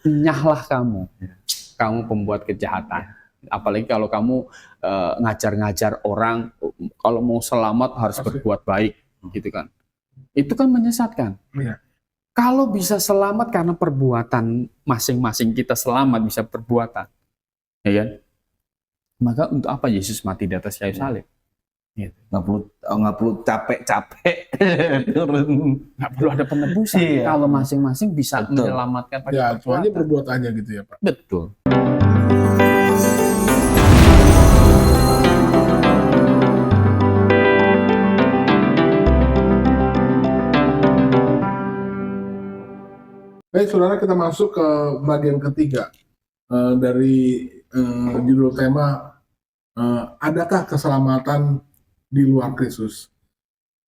nyahlah kamu pembuat kejahatan. Apalagi kalau kamu ngajar-ngajar orang, kalau mau selamat harus berbuat baik, gitu kan. Itu kan menyesatkan. Iya. Kalau bisa selamat karena perbuatan masing-masing kita selamat bisa perbuatan, ya kan? Maka untuk apa Yesus mati di atas kayu salib? Gitu. Nggak perlu capek-capek. Nggak perlu ada penebusan. Iya. Kalau masing-masing bisa menyelamatkan pakai Ya, perbuatan. soalnya perbuatannya gitu ya Pak. Betul. Baik, saudara, kita masuk ke bagian ketiga dari judul tema adakah keselamatan di luar Kristus?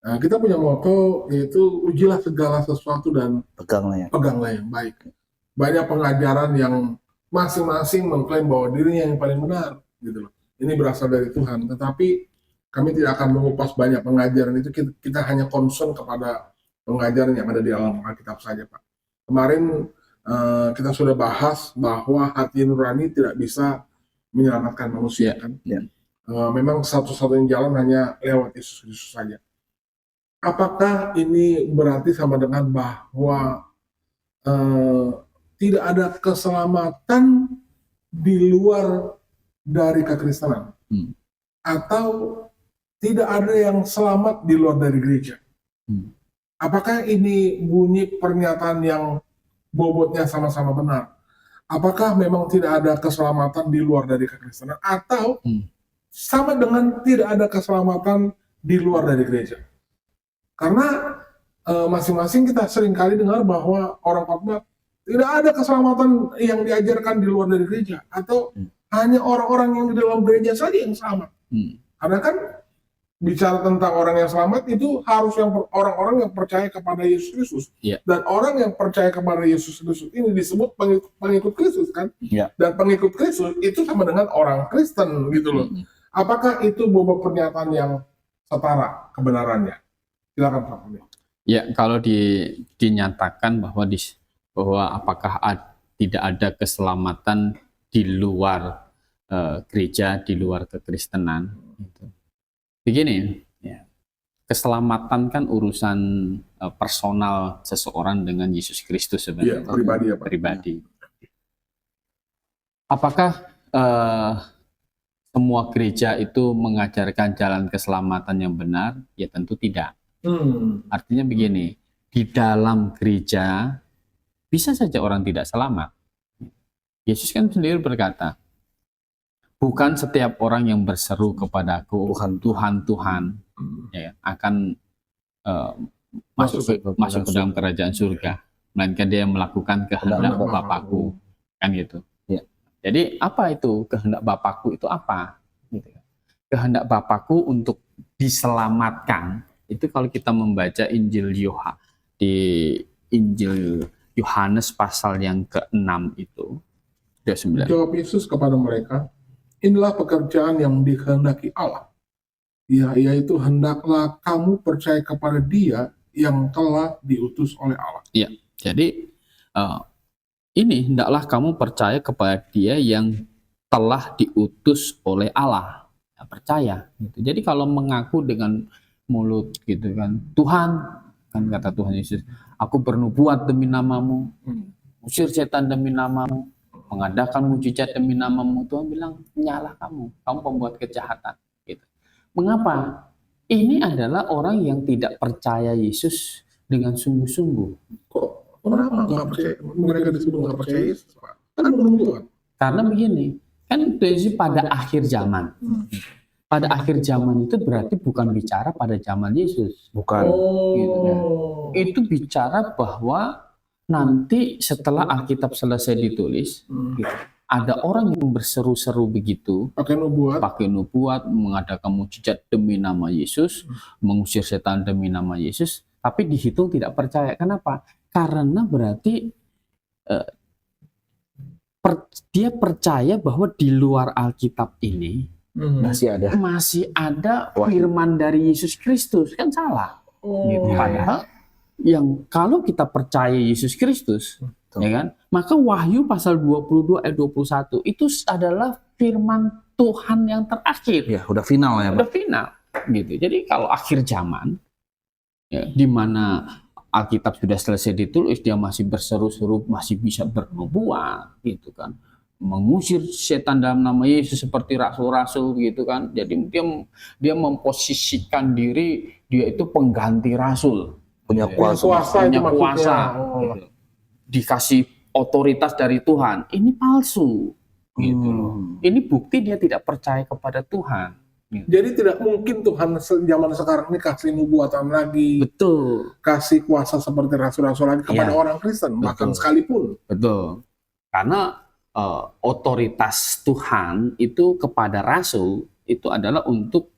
Kita punya moto yaitu ujilah segala sesuatu dan peganglah yang baik. Banyak pengajaran yang masing-masing mengklaim bahwa dirinya yang paling benar, gitu loh. Ini berasal dari Tuhan, tetapi kami tidak akan mengupas banyak pengajaran itu. Kita hanya concern kepada pengajaran yang ada di dalam Alkitab saja, Pak. Kemarin kita sudah bahas bahwa hati nurani tidak bisa menyelamatkan manusia, kan? Memang satu-satunya jalan hanya lewat Yesus Kristus saja. Apakah ini berarti sama dengan bahwa tidak ada keselamatan di luar dari kekristenan? Atau tidak ada yang selamat di luar dari gereja? Apakah ini bunyi pernyataan yang bobotnya sama-sama benar? Apakah memang tidak ada keselamatan di luar dari kekristenan? Atau sama dengan tidak ada keselamatan di luar dari gereja? Karena masing-masing kita seringkali dengar bahwa orang khotbah tidak ada keselamatan yang diajarkan di luar dari gereja, atau hanya orang-orang yang di dalam gereja saja yang selamat. Karena kan bicara tentang orang yang selamat itu harus orang-orang yang percaya kepada Yesus Kristus. Dan orang yang percaya kepada Yesus Kristus ini disebut pengikut Kristus, kan? Dan pengikut Kristus itu sama dengan orang Kristen, gitu loh. Apakah itu bobot pernyataan yang setara kebenarannya? Silakan Pak. Ya, kalau dinyatakan bahwa apakah tidak ada keselamatan di luar gereja, di luar kekristenan, gitu. Begini, ya, keselamatan kan urusan personal seseorang dengan Yesus Kristus sebenarnya. Pribadi ya Pak. Pribadi. Apakah semua gereja itu mengajarkan jalan keselamatan yang benar? Ya tentu tidak. Artinya begini, di dalam gereja bisa saja orang tidak selamat. Yesus kan sendiri berkata, bukan setiap orang yang berseru kepadaku Tuhan, Tuhan, ya, akan masuk ke dalam kerajaan surga, melainkan dia yang melakukan kehendak Bapakku, kan gitu. Jadi apa itu kehendak Bapakku itu apa? Gitu. Kehendak Bapakku untuk diselamatkan itu kalau kita membaca Injil Yohanes pasal yang ke-6 itu, 29. Jawab Yesus kepada mereka, inilah pekerjaan yang dikehendaki Allah, yaitu hendaklah kamu percaya kepada Dia yang telah diutus oleh Allah. Iya, jadi ini hendaklah kamu percaya kepada Dia yang telah diutus oleh Allah. Ya, percaya. Gitu. Jadi kalau mengaku dengan mulut gitu kan, Tuhan, kan kata Tuhan Yesus, aku bernubuat demi namamu, usir setan demi namamu, mengadakan mujizat demi namamu. Tuhan bilang, nyalah kamu pembuat kejahatan. Gitu. Mengapa? Ini adalah orang yang tidak percaya Yesus dengan sungguh-sungguh. Kok kenapa nggak percaya? Mereka disebut nggak percaya Yesus, Pak? Kan belum Tuhan. Karena begini, kan pada akhir zaman. Pada akhir zaman itu berarti bukan bicara pada zaman Yesus. Bukan. Gitu, ya. Itu bicara bahwa nanti setelah Alkitab selesai ditulis, gitu, ada orang yang berseru-seru begitu, pakai nubuat, mengadakan mujizat demi nama Yesus, mengusir setan demi nama Yesus, tapi dihitung tidak percaya. Kenapa? Karena berarti dia percaya bahwa di luar Alkitab ini masih ada firman dari Yesus Kristus, kan salah. Gitu. Padahal yang kalau kita percaya Yesus Kristus, Ya kan? Maka Wahyu pasal 22 ayat 21 itu adalah firman Tuhan yang terakhir. Ya, udah final ya, Pak. Udah final gitu. Jadi kalau akhir zaman ya, di mana Alkitab sudah selesai ditulis, dia masih berseru-seru, masih bisa bernubuat gitu kan. Mengusir setan dalam nama Yesus seperti rasul-rasul gitu kan. Jadi dia memposisikan diri, dia itu pengganti rasul. Punya kuasa. Punya kuasa. Gitu. Dikasih otoritas dari Tuhan. Ini palsu. Gitu loh. Ini bukti dia tidak percaya kepada Tuhan. Jadi tidak mungkin Tuhan zaman sekarang ini kasih nubuatan lagi, Betul, kasih kuasa seperti rasul-rasul lagi kepada Iya. orang Kristen, bahkan Betul. sekalipun. betul. Karena otoritas Tuhan itu kepada rasul itu adalah untuk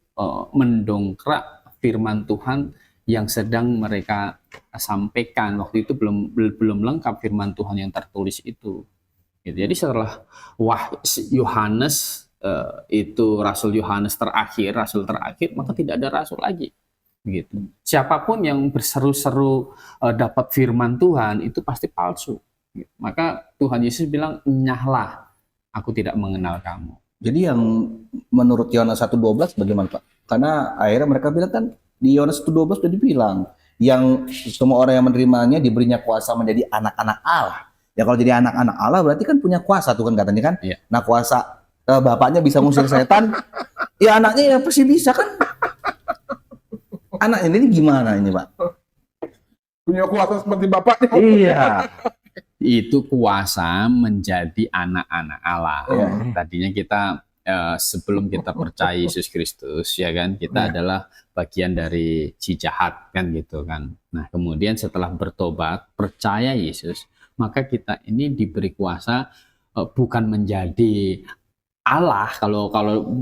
mendongkrak firman Tuhan yang sedang mereka sampaikan. Waktu itu belum lengkap firman Tuhan yang tertulis itu. Gitu. Jadi setelah Yohanes itu rasul Yohanes terakhir, rasul terakhir, maka tidak ada rasul lagi. Begitu. Siapapun yang berseru-seru dapat firman Tuhan itu pasti palsu. Gitu. Maka Tuhan Yesus bilang, "Nyahlah, aku tidak mengenal kamu." Jadi yang menurut Yohanes 1:12 bagaimana, Pak? Karena akhirnya mereka bilang kan di Yohanes 1:12 sudah dibilang yang semua orang yang menerimanya diberinya kuasa menjadi anak-anak Allah. Ya kalau jadi anak-anak Allah berarti kan punya kuasa tuh kan katanya kan. Iya. Nah kuasa bapaknya bisa ngusir setan, ya anaknya ya pasti bisa kan. Anak ini gimana ini, Pak? Punya kuasa seperti bapaknya. Iya. Itu kuasa menjadi anak-anak Allah. Iya. Tadinya kita sebelum kita percaya Yesus Kristus, ya kan, kita adalah bagian dari si jahat kan gitu kan. Nah kemudian setelah bertobat, percaya Yesus, maka kita ini diberi kuasa bukan menjadi Allah. Kalau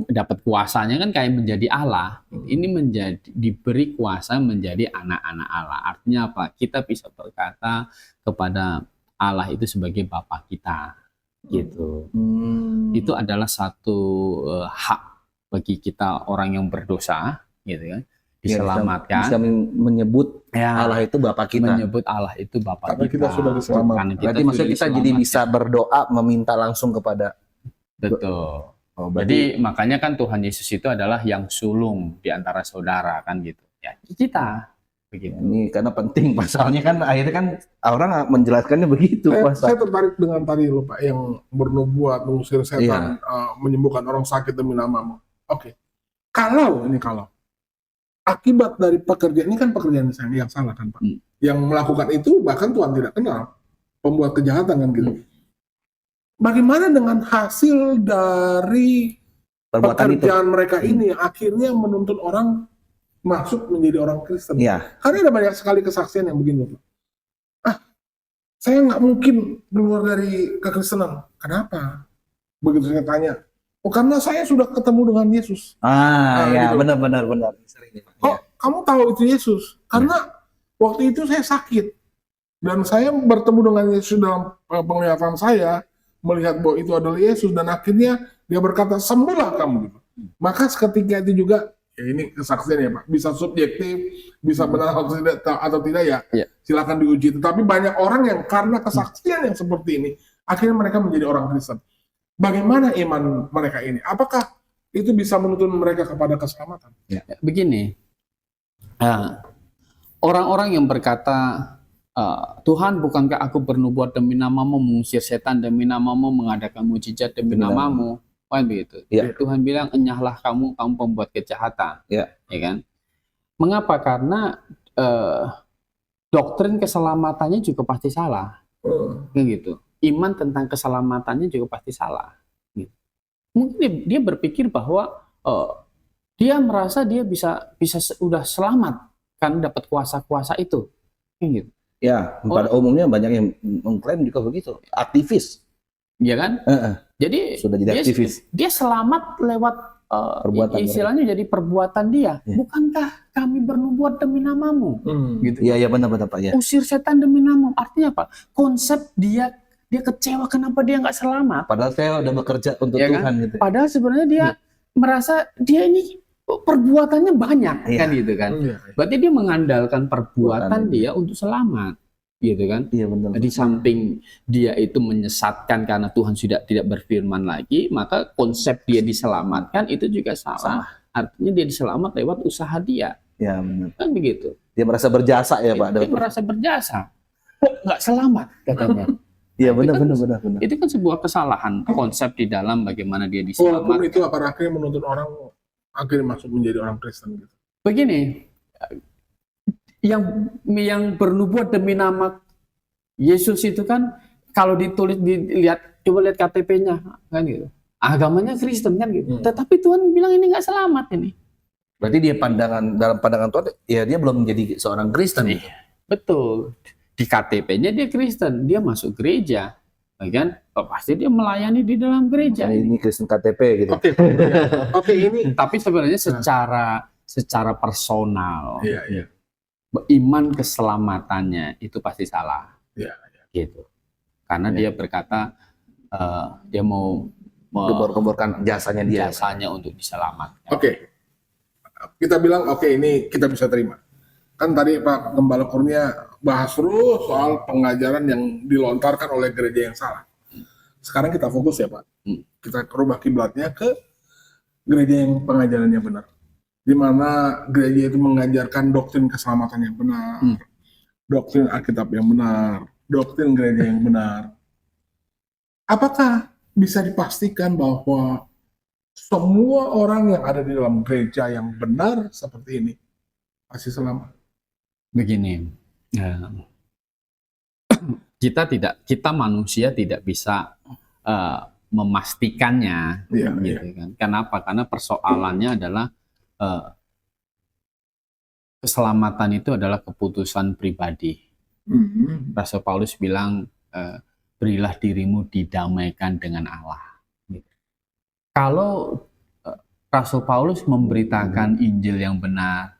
dapat kuasanya kan kayak menjadi Allah. Ini diberi kuasa menjadi anak-anak Allah. Artinya apa? Kita bisa berkata kepada Allah itu sebagai Bapa kita, gitu. Itu adalah satu hak bagi kita orang yang berdosa, gitu kan, diselamatkan. Bisa menyebut Ya, Allah itu Bapa kita. menyebut Allah itu Bapa Karena kita sudah diselamatkan. Karena kita Berarti sudah maksudnya kita jadi diselamatkan. bisa berdoa meminta langsung kepada. Betul. Oh, Jadi makanya kan Tuhan Yesus itu adalah yang sulung di antara saudara kan gitu. Ya, kita begitu. ini karena penting pasalnya kan akhirnya kan orang menjelaskannya begitu. Saya tertarik dengan tadi loh Pak, yang bernubuat, mengusir setan, menyembuhkan orang sakit demi namamu. Oke. Kalau akibat dari pekerjaan ini kan pekerjaan yang salah kan Pak. Yang melakukan itu bahkan Tuhan tidak kenal, pembuat kejahatan kan gitu. Bagaimana dengan hasil dari Perbuatan itu. pekerjaan mereka ini yang akhirnya menuntun orang masuk menjadi orang Kristen? Iya. Karena ada banyak sekali kesaksian yang begini Pak. Saya nggak mungkin keluar dari kekristenan. Kenapa? Begitu saya tanya. Oh, karena saya sudah ketemu dengan Yesus. Ya gitu. benar. Sering nih, Pak. Oh, kamu tahu itu Yesus? Karena waktu itu saya sakit. Dan saya bertemu dengan Yesus dalam penglihatan saya, melihat bahwa itu adalah Yesus, dan akhirnya dia berkata, sembuhlah kamu. Gitu. Maka seketika itu juga, ya ini kesaksian ya Pak, bisa subjektif, bisa benar atau tidak ya, silakan diuji. Tetapi banyak orang yang karena kesaksian yang seperti ini, akhirnya mereka menjadi orang Kristen. Bagaimana iman mereka ini? Apakah itu bisa menuntun mereka kepada keselamatan? Ya, begini, orang-orang yang berkata, Tuhan, bukankah aku bernubuat demi namamu, mengusir setan demi namamu, mengadakan mujizat demi namamu, kan begitu. Ya. Tuhan bilang, enyahlah kamu pembuat kejahatan, Ya kan? Mengapa? Karena doktrin keselamatannya juga pasti salah, kan gitu. Iman tentang keselamatannya juga pasti salah. Gitu. Mungkin dia berpikir bahwa dia merasa dia bisa udah selamat kan dapat kuasa-kuasa itu, gitu. Ya, pada umumnya banyak yang mengklaim juga begitu, aktivis. Iya kan? Jadi Sudah jadi aktivis. dia selamat lewat Perbuatan istilahnya jadi perbuatan dia. Ya. Bukankah kami bernubuat demi namamu? Gitu. Iya benar Pak ya. Usir setan demi namamu. Artinya apa? Konsep dia kecewa kenapa dia nggak selamat. Padahal saya udah bekerja untuk Ya Tuhan kan? gitu. Padahal sebenarnya dia merasa dia ini perbuatannya banyak kan gitu kan. Berarti dia mengandalkan perbuatan dia untuk selamat gitu kan. Iya benar. Di samping dia itu menyesatkan karena Tuhan sudah tidak berfirman lagi, maka konsep dia diselamatkan itu juga salah. Artinya dia diselamat lewat usaha dia. Ya benar. Kan begitu. Dia merasa berjasa ya Pak. Dia merasa berjasa. Kok nggak selamat katanya. Iya Nah, benar itu kan- benar. Itu kan sebuah kesalahan konsep di dalam bagaimana dia Walaupun diselamatkan. itu pada akhirnya menuntut orang akhirnya masuk menjadi orang Kristen gitu. Begini, yang bernubuat demi nama Yesus itu kan kalau ditulis dilihat, coba lihat KTP-nya kan gitu. Agamanya Kristen kan gitu. Tetapi Tuhan bilang ini nggak selamat ini. Berarti dia dalam pandangan Tuhan ya dia belum menjadi seorang Kristen. Gitu. Betul. Di KTP-nya dia Kristen, dia masuk gereja, ya kan? Oh, pasti dia melayani di dalam gereja. Nah, ini Kristen KTP gitu. Oke, ini Tapi sebenarnya secara personal, iya, iya. iman keselamatannya itu pasti salah. Iya, Gitu. Karena dia berkata dia mau Gembor-gemborkan jasanya dia. jasanya untuk diselamatkan. Oke. Kita bilang oke, ini kita bisa terima. Kan tadi Pak Gembala Kurnia bahas terus soal pengajaran yang dilontarkan oleh gereja yang salah. Sekarang kita fokus ya Pak. Kita rubah kiblatnya ke gereja yang pengajarannya benar. Di mana gereja itu mengajarkan doktrin keselamatan yang benar, doktrin Alkitab yang benar, doktrin gereja yang benar. Apakah bisa dipastikan bahwa semua orang yang ada di dalam gereja yang benar seperti ini pasti selamat? Begini, kita manusia tidak bisa memastikannya, Iya, gitu kan? Kenapa? Karena persoalannya adalah keselamatan itu adalah keputusan pribadi. Rasul Paulus bilang, berilah dirimu didamaikan dengan Allah. Gitu. Kalau Rasul Paulus memberitakan Injil yang benar,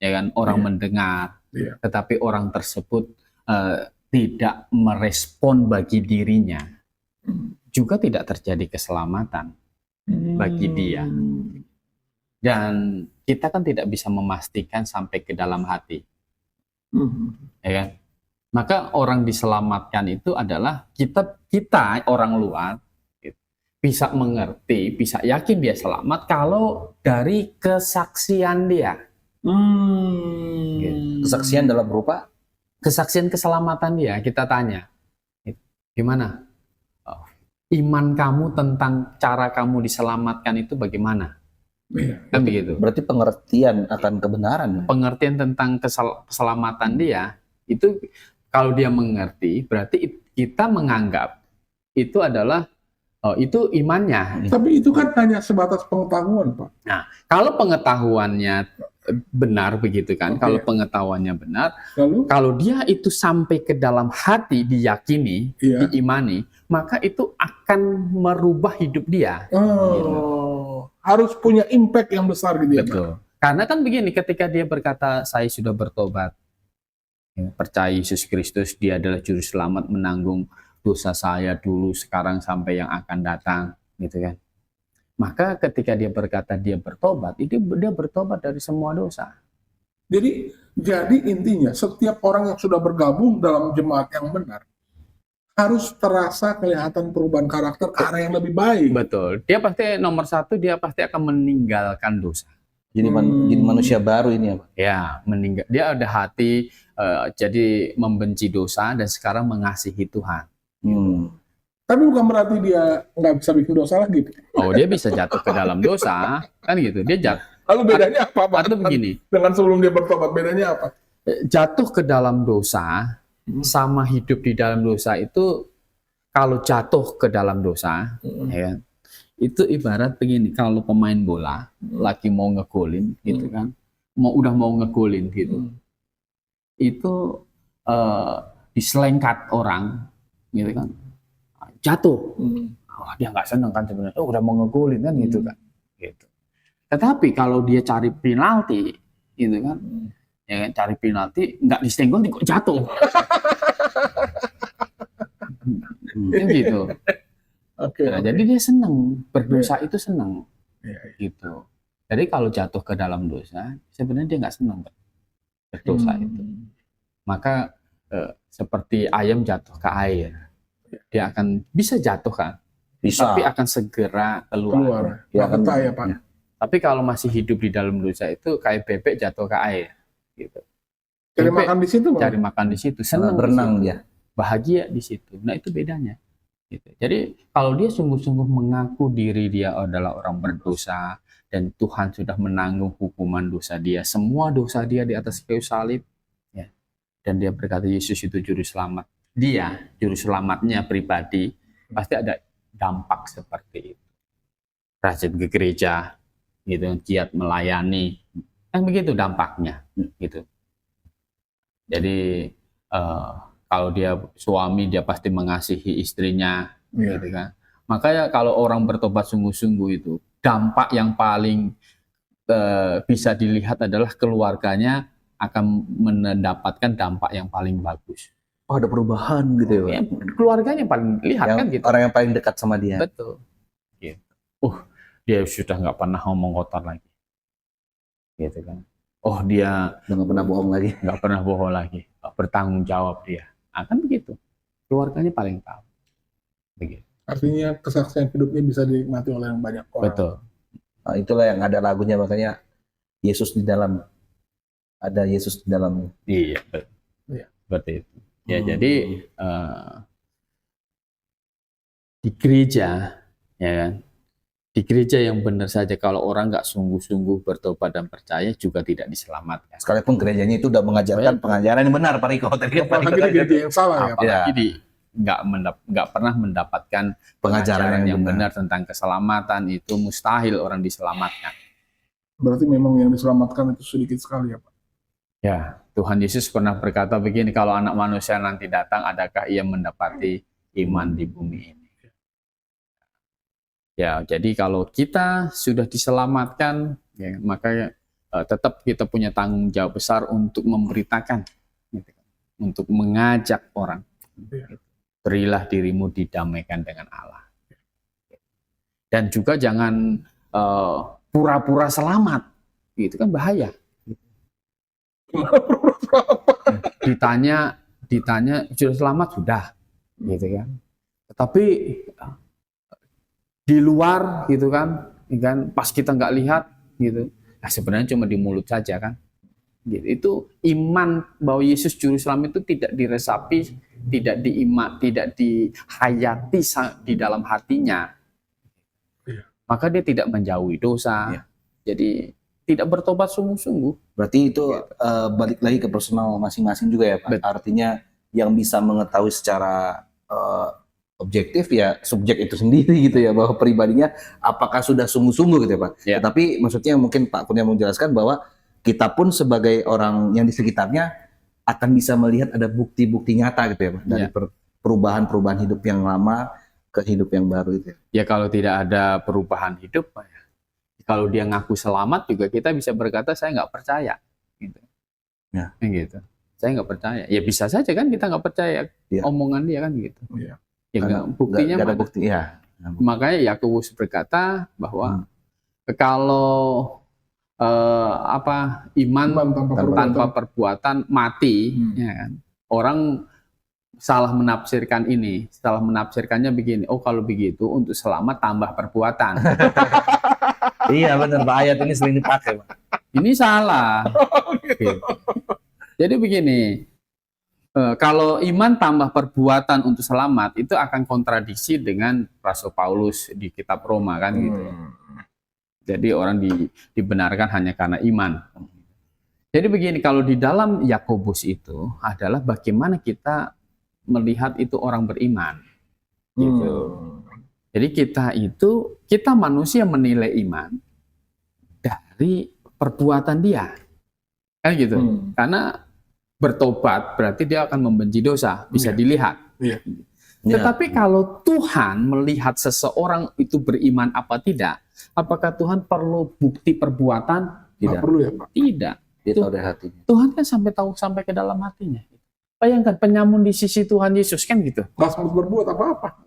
ya kan, orang mendengar, tetapi orang tersebut tidak merespon bagi dirinya, juga tidak terjadi keselamatan bagi dia. Dan kita kan tidak bisa memastikan sampai ke dalam hati, ya kan? Maka orang diselamatkan itu adalah kita orang luar bisa mengerti, bisa yakin dia selamat kalau dari kesaksian dia. Kesaksian dalam berupa Kesaksian keselamatan dia, kita tanya, gimana? Iman kamu tentang cara kamu diselamatkan itu bagaimana? Kan begitu. berarti pengertian akan kebenaran. Pengertian tentang keselamatan dia, itu kalau dia mengerti, berarti kita menganggap itu adalah itu imannya. Tapi itu kan hanya sebatas pengetahuan, Pak. Nah, kalau pengetahuannya benar begitu kan, kalau pengetahuannya benar, Lalu? kalau dia itu sampai ke dalam hati diyakini, Iya. diimani, maka itu akan merubah hidup dia. Harus punya impact yang besar gitu ya, Pak. Betul. Karena kan begini, ketika dia berkata, saya sudah bertobat, percaya Yesus Kristus, dia adalah juru selamat, menanggung dosa saya dulu, sekarang sampai yang akan datang, gitu kan. Maka ketika dia berkata dia bertobat, itu dia bertobat dari semua dosa. Jadi intinya setiap orang yang sudah bergabung dalam jemaat yang benar harus terasa kelihatan perubahan karakter ke arah yang lebih baik. Betul. Dia pasti nomor satu, dia pasti akan meninggalkan dosa. Jadi jadi manusia baru ini ya Pak. Ya, meninggal. Dia ada hati jadi membenci dosa dan sekarang mengasihi Tuhan. Tapi bukan berarti dia nggak bisa bikin dosa lagi. Oh, dia bisa jatuh ke dalam dosa, kan gitu. Dia jatuh. Lalu bedanya apa, Pak? Atau begini, Dengan sebelum dia bertobat, bedanya apa? jatuh ke dalam dosa sama hidup di dalam dosa itu, kalau jatuh ke dalam dosa, ya, itu ibarat begini, kalau pemain bola lagi mau ngegolin, gitu kan, udah mau ngegolin gitu, itu diselengkat orang, gitu kan, jatuh, dia nggak seneng kan sebenarnya, udah mau ngegolin kan gitu kan, gitu. Tetapi kalau dia cari penalti, gitu kan, ya cari penalti nggak disenggol kok jatuh. Gitu. Nah, jadi dia senang berdosa, itu senang, gitu. Jadi kalau jatuh ke dalam dosa, sebenarnya dia nggak senang berdosa itu. Maka seperti ayam jatuh ke air. Dia akan bisa jatuh kan, Bisa. tapi akan segera keluar. Ya, akan betah ya Pak. ya. Tapi kalau masih hidup di dalam dosa itu kayak bebek jatuh ke air. Gitu. Cari Bebek makan di situ Pak. cari makan di situ, senang di berenang situ, dia. bahagia di situ. Nah itu bedanya. Gitu. Jadi kalau dia sungguh-sungguh mengaku diri dia adalah orang berdosa dan Tuhan sudah menanggung hukuman dosa dia, semua dosa dia di atas kayu salib, ya, dan dia berkata Yesus itu juru selamat, dia juru selamatnya pribadi, pasti ada dampak seperti itu. Rajin ke gereja, gitu, giat melayani, kan begitu dampaknya, gitu. Jadi kalau dia suami, dia pasti mengasihi istrinya, Iya. gitu kan. Makanya kalau orang bertobat sungguh-sungguh itu, dampak yang paling bisa dilihat adalah keluarganya akan mendapatkan dampak yang paling bagus. Oh, ada perubahan gitu ya, Pak. Ya, keluarganya paling lihat Yang kan gitu. orang yang paling dekat sama dia. Betul. Gitu. Dia sudah nggak pernah ngomong kotor lagi, gitu kan. Oh, dia Udah nggak pernah bohong lagi. nggak pernah bohong lagi, bertanggung jawab dia. Akan begitu. Keluarganya paling tahu. Begitu. Artinya kesaksian hidupnya bisa dinikmati oleh yang banyak orang. Betul. Nah, itulah yang ada lagunya, makanya Yesus di dalam. Ada Yesus di dalamnya. Iya, betul. Iya. Seperti itu. Ya, jadi di gereja, ya kan, di gereja yang benar saja kalau orang nggak sungguh-sungguh bertobat dan percaya juga tidak diselamatkan. Sekalipun gerejanya itu udah mengajarkan pengajaran yang benar, Pak Riko. Tadi kan Pak Riko Apalagi di tadi gereja yang salah ya Pak. Apalagi nggak pernah mendapatkan pengajaran yang benar tentang keselamatan, itu mustahil orang diselamatkan. Berarti memang yang diselamatkan itu sedikit sekali ya Pak. Ya, Tuhan Yesus pernah berkata begini, kalau anak manusia nanti datang, adakah ia mendapati iman di bumi ini? Ya, jadi kalau kita sudah diselamatkan, ya, maka tetap kita punya tanggung jawab besar untuk memberitakan, gitu, untuk mengajak orang. Ya. Berilah dirimu didamaikan dengan Allah. Dan juga jangan pura-pura selamat, itu kan bahaya. Ditanya sudah selamat, sudah, gitu kan. Tetapi di luar, gitu kan pas kita nggak lihat, gitu, nah sebenarnya cuma di mulut saja kan. Gitu. Itu iman bahwa Yesus juru selamat itu tidak diresapi, tidak dihayati di dalam hatinya. Maka dia tidak menjauhi dosa. Jadi tidak bertobat sungguh-sungguh. Berarti itu balik lagi ke personal masing-masing juga ya Pak. Betul. Artinya yang bisa mengetahui secara objektif ya subjek itu sendiri gitu ya, bahwa pribadinya apakah sudah sungguh-sungguh gitu ya Pak. Ya. Tapi maksudnya mungkin Pak Kurnia menjelaskan bahwa kita pun sebagai orang yang di sekitarnya akan bisa melihat ada bukti-bukti nyata gitu ya Pak, dari perubahan-perubahan hidup yang lama ke hidup yang baru itu. Ya kalau tidak ada perubahan hidup, kalau dia ngaku selamat juga kita bisa berkata saya nggak percaya, gitu. Ya. Gitu. Saya nggak percaya. Ya bisa saja kan kita nggak percaya omongan dia kan gitu. Iya. Ya buktinya ada mana? bukti ya. Makanya Yakobus berkata bahwa kalau iman tanpa perbuatan mati, ya kan? Orang salah menafsirkannya begini, oh kalau begitu untuk selamat tambah perbuatan. Iya benar Pak, ayat ini sering dipakai Pak. Ini salah. Gitu. Jadi begini, kalau iman tambah perbuatan untuk selamat itu akan kontradiksi dengan Rasul Paulus di kitab Roma kan gitu. Jadi orang dibenarkan hanya karena iman. Jadi begini, kalau di dalam Yakobus itu adalah bagaimana kita melihat itu orang beriman. Gitu. Jadi kita manusia menilai iman dari perbuatan dia. Kan gitu. Karena bertobat berarti dia akan membenci dosa, bisa dilihat. Iya. Tetapi kalau Tuhan melihat seseorang itu beriman apa tidak, apakah Tuhan perlu bukti perbuatan? Tidak perlu ya Pak. Tidak. Dia tahu dari hatinya. Tuhan kan sampai ke dalam hatinya. Bayangkan penyamun di sisi Tuhan Yesus kan gitu. Nggak sempat berbuat apa-apa.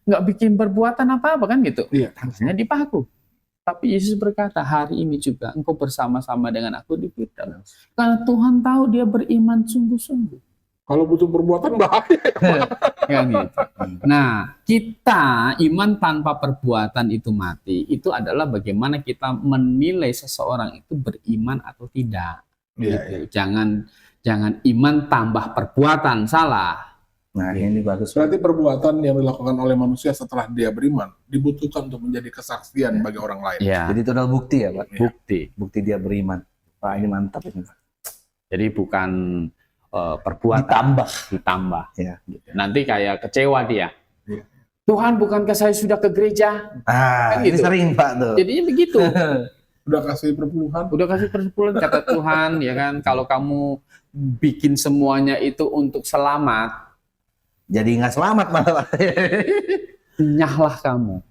Nggak bikin perbuatan apa-apa kan gitu. Iya. Tangannya dipaku. Tapi Yesus berkata, hari ini juga engkau bersama-sama dengan aku di Firdaus. Karena Tuhan tahu dia beriman sungguh-sungguh. Kalau butuh perbuatan bahaya. Kan gitu. Nah, kita iman tanpa perbuatan itu mati. Itu adalah bagaimana kita menilai seseorang itu beriman atau tidak. Gitu. Jangan iman tambah perbuatan, salah. Nah, ini bagus. Berarti perbuatan yang dilakukan oleh manusia setelah dia beriman dibutuhkan untuk menjadi kesaksian bagi orang lain. Ya. Jadi itu adalah bukti ya, Pak. Bukti Dia beriman. Pak, ini mantap ini, Pak. Jadi bukan perbuatan ditambah. Ya. Gitu. Nanti kayak kecewa dia. Ya. Tuhan, bukankah saya sudah ke gereja? Kan Ini gitu. sering, Pak, tuh. Jadinya begitu. Udah kasih perpuluhan. Udah kasih persepuluhan kata Tuhan, ya kan? Kalau kamu bikin semuanya itu untuk selamat, Jadi nggak selamat malah. nyahlah kamu.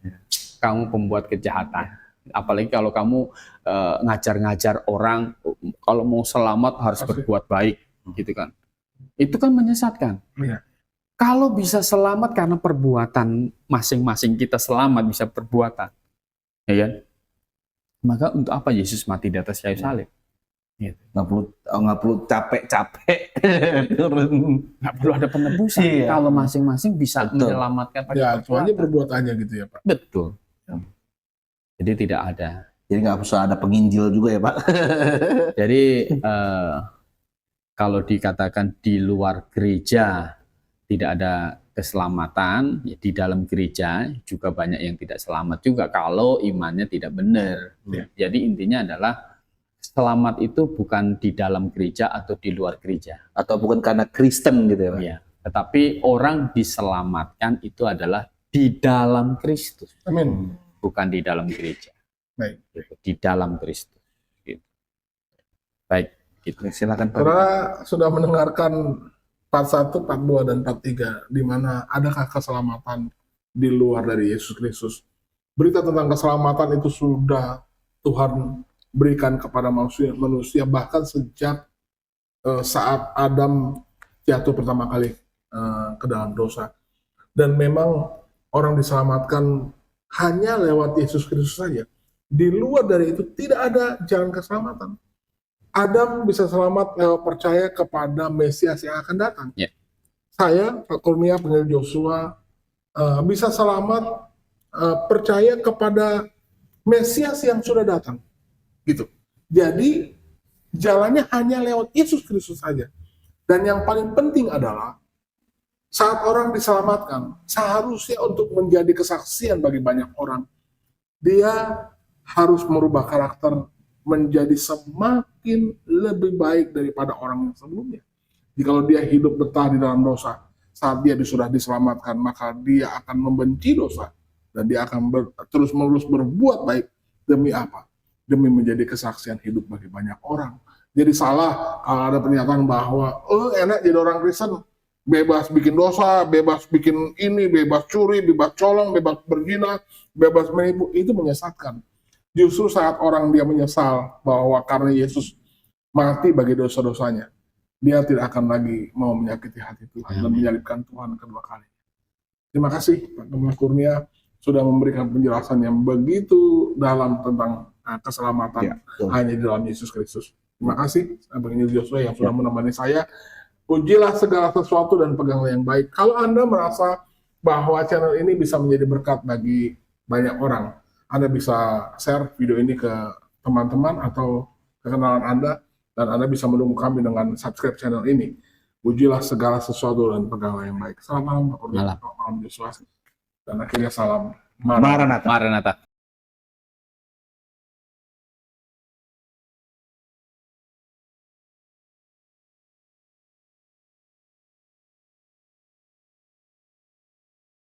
Kamu pembuat kejahatan. Apalagi kalau kamu ngajar-ngajar orang, kalau mau selamat harus berbuat baik, gitu kan? Itu kan menyesatkan. Iya. Kalau bisa selamat karena perbuatan masing-masing kita selamat bisa perbuatan, ya kan? Maka untuk apa Yesus mati di atas kayu salib? Gitu. Nggak perlu capek-capek turun. Nggak perlu ada penebusan. Iya. Kalau masing-masing bisa Betul. menyelamatkan pakai Ya, perbuatan. soalnya perbuatannya gitu ya, Pak. Betul. Jadi tidak ada. Jadi nggak usah ada penginjil juga ya, Pak. Jadi kalau dikatakan di luar gereja tidak ada keselamatan, ya di dalam gereja juga banyak yang tidak selamat juga kalau imannya tidak benar. Ya. Jadi intinya adalah selamat itu bukan di dalam gereja atau di luar gereja. Atau bukan karena Kristen gitu ya, Pak. Ya. Tetapi orang diselamatkan itu adalah di dalam Kristus, Amin. bukan di dalam gereja. Baik. Gitu. Di dalam Kristus. Gitu. Baik. Gitu. Silakan, Pak. Saudara sudah mendengarkan part 1, part 2, dan part 3, di mana adakah keselamatan di luar dari Yesus Kristus. Berita tentang keselamatan itu sudah Tuhan berikan kepada manusia bahkan sejak saat Adam jatuh pertama kali ke dalam dosa. Dan memang orang diselamatkan hanya lewat Yesus Kristus saja. Di luar dari itu tidak ada jalan keselamatan. Adam bisa selamat lewat percaya kepada Mesias yang akan datang. Ya. Saya, Pak Kurnia, penginjil Joshua, bisa selamat percaya kepada Mesias yang sudah datang. Gitu. Jadi jalannya hanya lewat Yesus Kristus saja. Dan yang paling penting adalah saat orang diselamatkan, seharusnya untuk menjadi kesaksian bagi banyak orang, dia harus merubah karakter menjadi semakin lebih baik daripada orang yang sebelumnya. Jadi kalau dia hidup betah di dalam dosa, saat dia sudah diselamatkan, maka dia akan membenci dosa dan dia akan terus-menerus berbuat baik. Demi apa? Demi menjadi kesaksian hidup bagi banyak orang. Jadi salah kalau ada pernyataan bahwa enak jadi orang Kristen, bebas bikin dosa, bebas bikin ini, bebas curi, bebas colong, bebas berzina, bebas menipu. Itu menyesatkan. Justru saat orang dia menyesal bahwa karena Yesus mati bagi dosa-dosanya, dia tidak akan lagi mau menyakiti hati Tuhan dan menyalibkan Tuhan kedua kali. Terima kasih Pak Gembala Kurnia sudah memberikan penjelasan yang begitu dalam tentang keselamatan hanya di dalam Yesus Kristus. Terima kasih Penginjil Joshua yang sudah menemani saya. Pujilah segala sesuatu dan peganglah yang baik. Kalau Anda merasa bahwa channel ini bisa menjadi berkat bagi banyak orang, Anda bisa share video ini ke teman-teman atau kenalan Anda, dan Anda bisa mendukung kami dengan subscribe channel ini. Pujilah segala sesuatu dan peganglah yang baik. Selamat malam Pak Kurnia, selamat malam Joshua, dan akhirnya salam Maranatha. Maranatha.